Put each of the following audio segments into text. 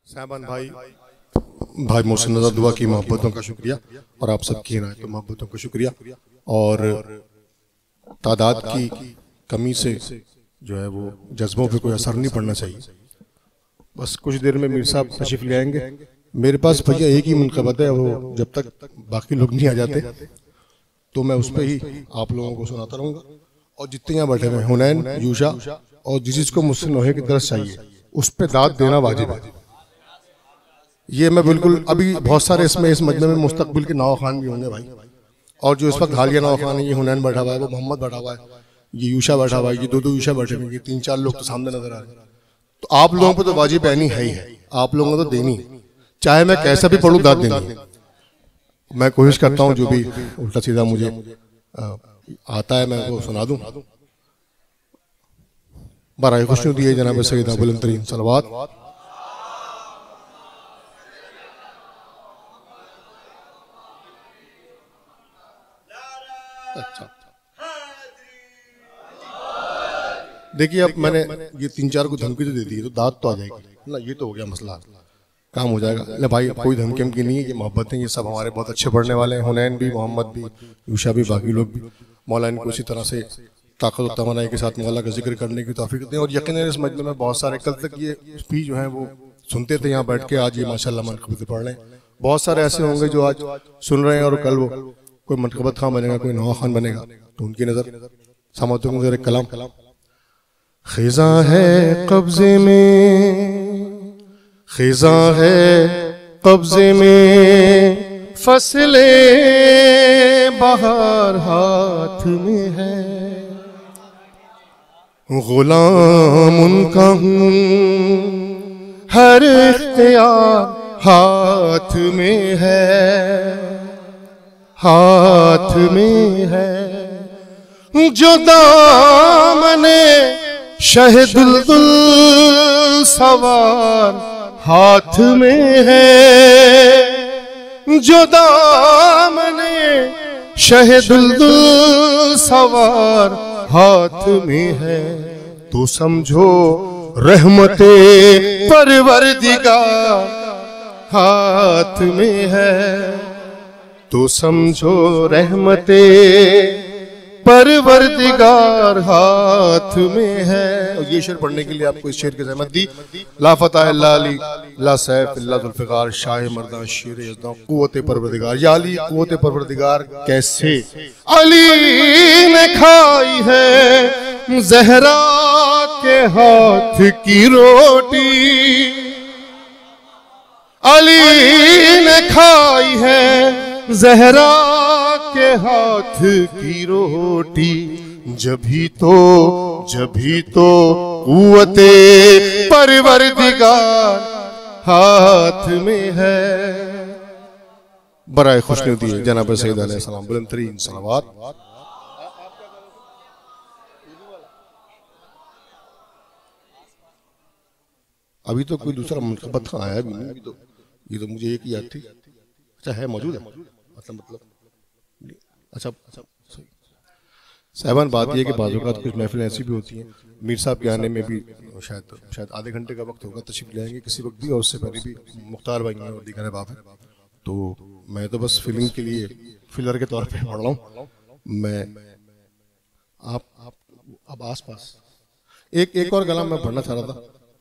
साहबान भाई भाई मोहसिन नज़र दुआ की मोहब्बतों का शुक्रिया और आप सबकी इनायत मोहब्बतों का शुक्रिया। और तादाद की कमी से जो है वो जज्बों पे कोई असर नहीं पड़ना चाहिए। बस कुछ देर में मीर साहब तशरीफ ले आएंगे। मेरे पास भैया एक ही मुनक़बत है, वो जब तक बाकी लोग नहीं आ जाते तो मैं उस पर ही आप लोगों को सुनाता रहूँगा। और जितने यहाँ बैठे हुए हुनैन, यूशा और जिसको मुझसे नोहे की दरस चाहिए उस पर दाद देना वाजिब है। ये मैं बिल्कुल, अभी बहुत सारे इसमें इस मजमे में मुस्तकबिल के नवा खान भी होंगे भाई, और जो इस वक्त हालिया नवा खान है, ये हुनैन बैठा हुआ है, वो मोहम्मद बैठा हुआ है, ये यूशा बैठा हुआ है, ये दो यूशा बैठे हुए, ये 3-4 लोग तो सामने नजर आ रहे हैं। तो आप लोगों को तो वाजिब है ही है, आप लोगों को तो देनी, चाहे मैं कैसा भी पढ़ूँ दाद देनी। मैं कोशिश करता हूँ जो भी उल्टा सीधा मुझे आता है मैं वो सुना दूं। बराए खुशनुदी है जनाब सैयद बुलंद तरीन सलवात। अच्छा देखिए, अब मैंने ये 3-4 को धमकी तो दे दी है, तो दाद तो आ जाएगी ना, ये तो हो गया मसला, काम हो जाएगा। ले भाई कोई धमकी की नहीं है, ये मोहब्बत है, ये सब हमारे बहुत अच्छे पढ़ने वाले हैं, हुनैन भी, मोहम्मद भी, यूशा भी, बाकी लोग भी। मौला इनको इसी तरह से ताकत और तमन्नाई के साथ मौला का जिक्र करने की तौफीक दें। और यकीनन इस मजमे में बहुत सारे कल तक ये स्पीच जो है वो सुनते थे यहाँ बैठ के, आज ये माशाल्लाह मनक़बत पढ़ रहे हैं। बहुत सारे ऐसे होंगे जो आज सुन रहे हैं और कल वो कोई मनक़बत खान बनेगा, कोई नवा खान बनेगा, तो उनकी नज़र समातों की नज़र कलाम खिज़ा है कब्जे में, खिज़ा है कब्जे में, फसले बहार हाथ में है, गुलाम उनका हूँ, हर इख्तियार हाथ में है, हाथ में है। जो दामने शहदुल सवार हाथ में है, जो दामने शहदुल सवार हाथ में है, तो समझो रहमते परवरदिगार हाथ में है, तो समझो रहमते परवरदिगार हाथ में है। और ये शेर पढ़ने के लिए आपको इस शेर की ज़हमत दी। ला फतह इल्ला अली, ला सैफ इल्ला ज़ुल्फ़िकार, शाह मर्दां शेर यज़दां, क़ुव्वत परवरदिगार। या अली क़ुव्वत परवरदिगार कैसे? अली ने खाई है ज़हरा के हाथ की रोटी, अली ने खाई है ज़हरा के हाथ की रोटी, जभी तो क़ुव्वते परवरदिगार हाथ में है। बराए खुशनुदी है जनाब सैयद अलैहिस्सलाम बुलंद तरीन सलावत। अभी तो कोई दूसरा मुनक़बत खां आया भी नहीं, अभी तो ये तो मुझे एक ही याद थी। अच्छा है, मौजूद है, मतलब अच्छा साहबान, बात यह कि बाज़ औक़ात कुछ महफिलें ऐसी भी होती हैं, मीर साहब के आने में भी शायद आधे घंटे का वक्त होगा, तशरीफ़ ले आएंगे किसी वक्त भी, और उससे पहले भी मुख्तार भाई और दीगर बाप है। तो मैं तो बस फिल्म के लिए फिलर के तौर पे पढ़ रहा हूँ। मैं आप अब आस पास एक और कलाम मैं पढ़ना चाह रहा था,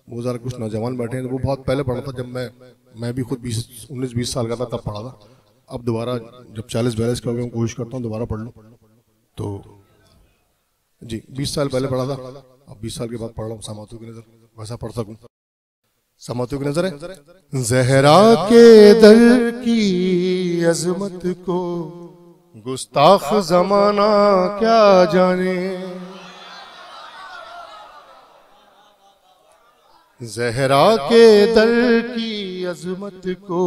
वो ज़रा कुछ नौजवान बैठे हैं, वो बहुत पहले पढ़ा था, जब मैं भी खुद 19-20 साल का था तब पढ़ा था। अब दोबारा जब 40-42 का हो गया, कोशिश करता हूँ दोबारा पढ़ लूँ। तो जी 20 साल पहले पढ़ा था, अब 20 साल के बाद पढ़ रहा हूँ, समातों की नज़र वैसा पढ़ सकूँ। समातों की नज़र है, ज़हरा के दर की अज़मत को गुस्ताख ज़माना क्या जाने, ज़हरा के दर की अज़मत को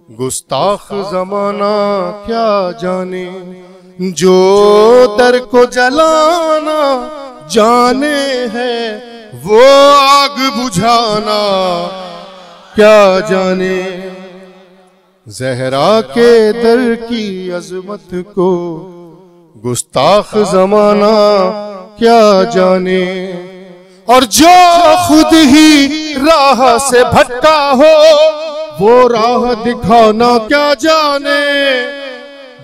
गुस्ताख ज़माना क्या जाने, जो दर को जलाना जाने है वो आग बुझाना क्या जाने। ज़हरा के दर की अज़मत को गुस्ताख ज़माना क्या जाने, और जो खुद ही राह से भटका हो वो राह दिखाना क्या जाने,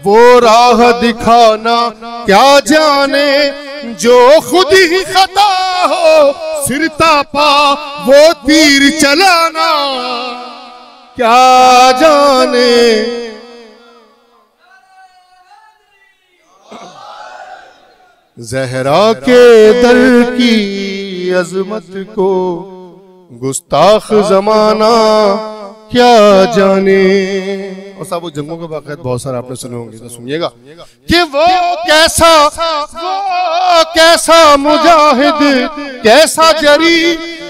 वो राह दिखाना क्या जाने। जो खुद ही खता हो सिरता पा वो तीर चलाना क्या जाने। ज़हरा के दर की अजमत को गुस्ताख जमाना क्या जाने। और साहब वो जंगों के वाक़यात बहुत सारे आपने सुने होंगे, तो सुनिएगा कि वो कैसा मुजाहिद, कैसा जरी,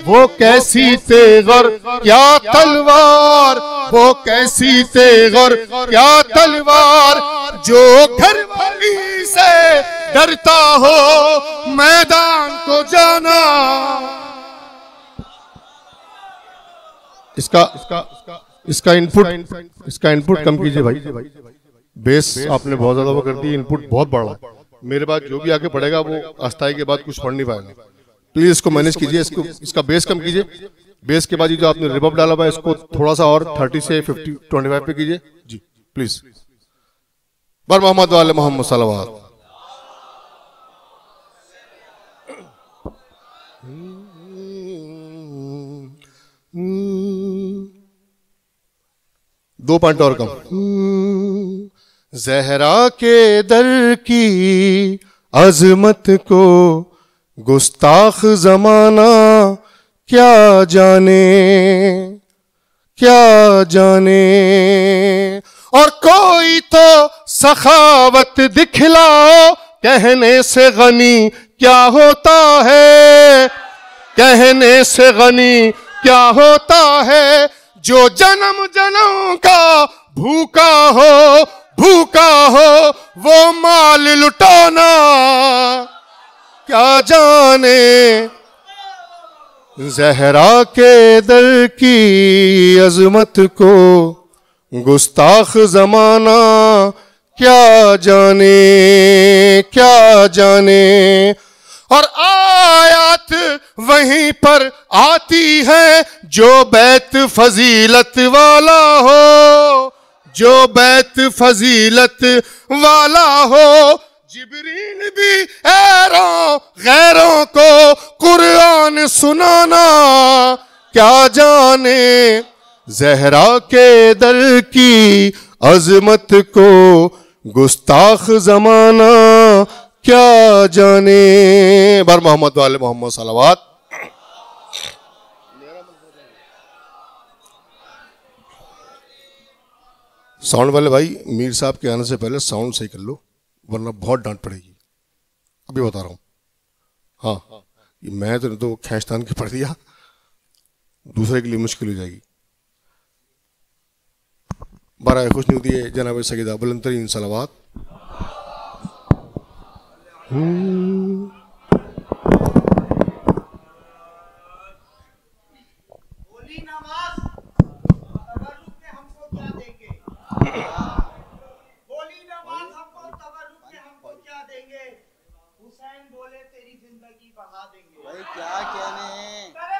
वो कैसी तेगर क्या तलवार, वो कैसी तेगर क्या तलवार। जो घर वाली से डरता हो मैदान को जाना। इसका इनपुट कम कीजिए भाई, बेस आपने बहुत ज्यादा वो कर दी, इनपुट बहुत बढ़ा। मेरे बाद जो भी आगे पढ़ेगा वो अस्थाई के बाद कुछ पढ़ नहीं पाएगा। प्लीज इसको मैनेज कीजिए, इसका बेस कम कीजिए। बेस के बाद ये जो आपने रिवर्ब डाला हुआ है इसको थोड़ा सा और 30 से 25 पे कीजिए जी प्लीज। बर मोहम्मद वाले मोहम्मद सल्लल्लाहु। दो पॉइंट और कम। ज़हरा के दर की अजमत को गुस्ताख जमाना क्या जाने, क्या जाने। और कोई तो सखावत दिखलाओ कहने से गनी क्या होता है, कहने से गनी क्या होता है। जो जन्म जन्म का भूखा हो वो माल लुटाना क्या जाने। ज़हरा के दर की अजमत को गुस्ताख जमाना क्या जाने, क्या जाने। और आयत वहीं पर आती है जो बैत फजीलत वाला हो, जो बैत फजीलत वाला हो। जिब्रील भी गैरों को कुरान सुनाना क्या जाने। ज़हरा के दर की अजमत को गुस्ताख जमाना क्या जाने। बर मोहम्मद वाले मोहम्मद सलावत। साउंड वाले भाई मीर साहब के आने से पहले साउंड सही कर लो वरना बहुत डांट पड़ेगी, अभी बता रहा हूं। हाँ मैं तो खैस्तान की पढ़ दिया, दूसरे के लिए मुश्किल हो जाएगी। बराए खुश नहीं होती है जनाब सईदा बुलंदतरीन सलावत। बोली नमाज तबर्रुक के हमको क्या देंगे, बोली नमाज हमको तबर्रुक के हमको क्या देंगे। हुसैन बोले तेरी जिंदगी बढ़ा देंगे। भाई क्या कहने दरे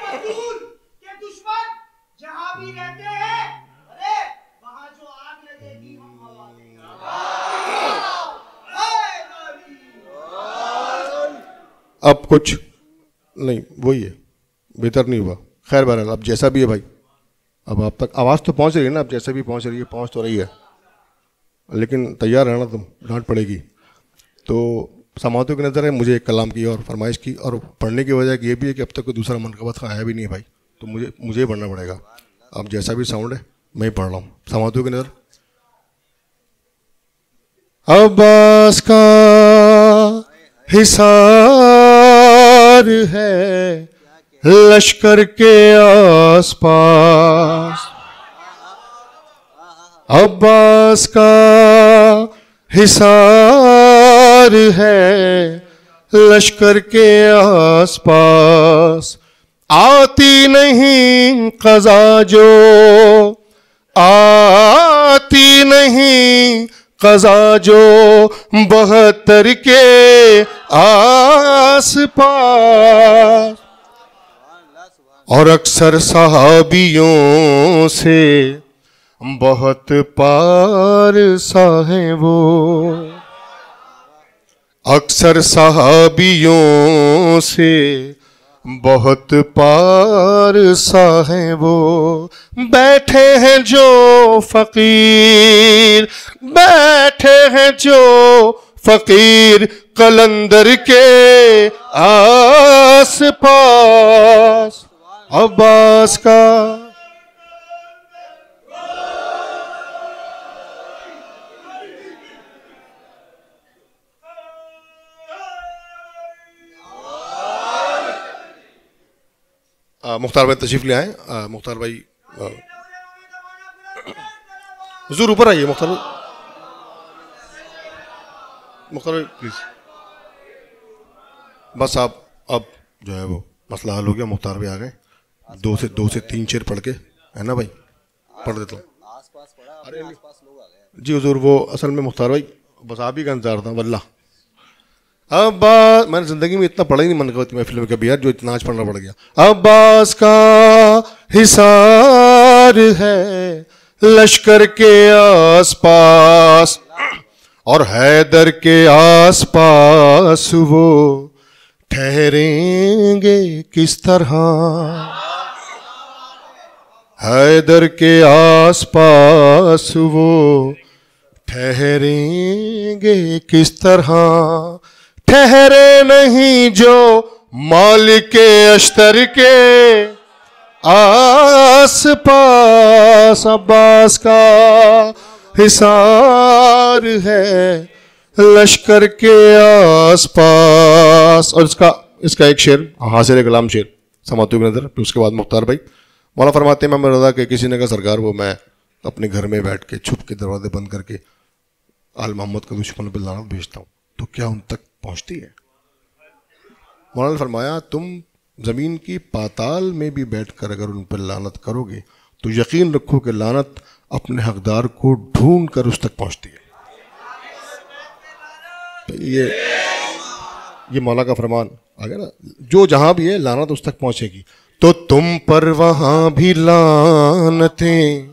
बतूल के दुश्मन जहां भी रहते हैं, अरे वहां जो आग लगेगी हम हवा देंगे। अब कुछ नहीं, वही है, बेहतर नहीं हुआ। खैर बहरहाल अब जैसा भी है भाई, अब आप तक आवाज़ तो पहुंच रही है ना, अब जैसे भी पहुंच रही है, पहुंच तो रही है, लेकिन तैयार रहना, तुम डांट पड़ेगी। तो समातों की नज़र है मुझे एक कलाम की और फरमाइश की, और पढ़ने की वजह ये भी है कि अब तक कोई दूसरा मनकबत का है भी नहीं है भाई, तो मुझे पढ़ना पड़ेगा। अब जैसा भी साउंड है मैं ही पढ़ रहा हूँ। समातों की नज़र। अब्बास का हिसार है लश्कर के आसपास, अब्बास का हिसार है लश्कर के आसपास। आती नहीं क़ज़ा जो, आती नहीं क़ज़ा जो 72 के आस पास, और अक्सर सहाबियों से बहुत पार सा है वो, अक्सर सहाबियों से बहुत पार सा है वो। बैठे हैं जो फकीर, बैठे हैं जो फकीर कलंदर के आस पास, अब्बास का मुख्तार भाई तशरीफ ले आए। मुख्तार भाई हुजूर ऊपर आइए। मुख्तार भाई, मुख्तार भाई प्लीज। बस आप अब जो है वो मसला हल हो गया। मुख्तार भाई आ गए। दो से तीन शेर पढ़ के, है ना भाई, पढ़ देता हूँ। अरे जी हुजूर, वो असल में मुख्तार भाई बस आप ही का इंतजार था वल्लाह। अब्बास, मैंने जिंदगी में इतना पढ़ा ही नहीं मन करती मैं फिल्म कभी यार, जो इतना आज पढ़ना पड़ गया। अब्बास का हिसार है लश्कर के आसपास, और हैदर के आसपास वो ठहरेंगे किस तरह, हैदर के आसपास वो ठहरेंगे किस तरह, ठहरे नहीं जो मालिक अश्तर के आस पास। अब्बास का हिसार है लश्कर के आस पास। और इसका एक शेर हासिल कलाम शेर समाते हुए नजर, फिर उसके बाद मुख्तार भाई मौला फरमाते हैं, मैं रजा के किसी ने कहा सरकार वो मैं अपने घर में बैठ के छुप के दरवाजे बंद करके आल मोहम्मद के दुश्मनों पर लानत भेजता हूँ, तो क्या उन तक पहुंचती है? मौलाना ने फरमाया तुम जमीन की पाताल में भी बैठकर अगर उन पर लानत करोगे तो यकीन रखो कि लानत अपने हकदार को ढूंढ कर उस तक पहुंचती है। तो ये मौला का फरमान आ गया ना, जो जहां भी है लानत उस तक पहुंचेगी। तो तुम पर वहां भी लानतें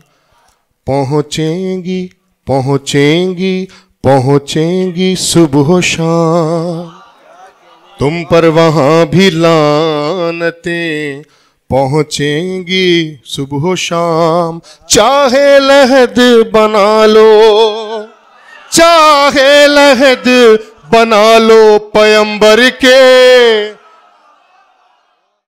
पहुंचेंगी पहुंचेंगी पहुंचेंगी सुबह शाम, तुम पर वहां भी लानतें पहुंचेंगी सुबह शाम। चाहे लहद बना लो, चाहे लहद बना लो पैगंबर के